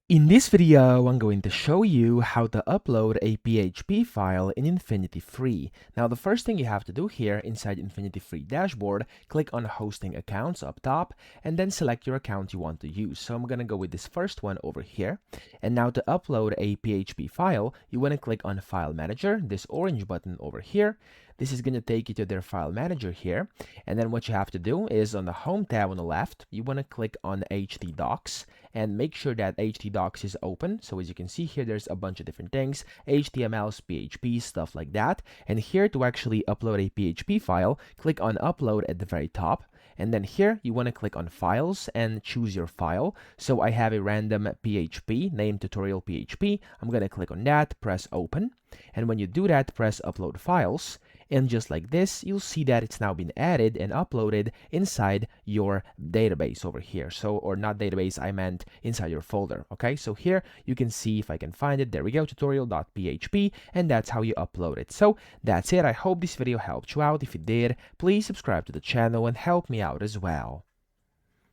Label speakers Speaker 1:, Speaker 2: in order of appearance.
Speaker 1: In this video, I'm going to show you how to upload a PHP file in InfinityFree. Now, the first thing you have to do here inside InfinityFree dashboard, click on Hosting Accounts up top, and then select your account you want to use. So I'm going to go with this first one over here. And now to upload a PHP file, you want to click on File Manager, this orange button over here. This is going to take you to their file manager here. And then what you have to do is on the Home tab on the left, you want to click on htdocs and make sure that htdocs is open. So as you can see here, there's a bunch of different things, HTMLs, PHP, stuff like that. And here to actually upload a PHP file, click on Upload at the very top. And then here, you want to click on Files and choose your file. So I have a random PHP named Tutorial PHP. I'm going to click on that, press Open. And when you do that, press Upload Files. And just like this, you'll see that it's now been added and uploaded inside your database over here. So, or not database, I meant inside your folder. Okay, so here you can see if I can find it. There we go, tutorial.php, and that's how you upload it. So that's it. I hope this video helped you out. If it did, please subscribe to the channel and help me out as well.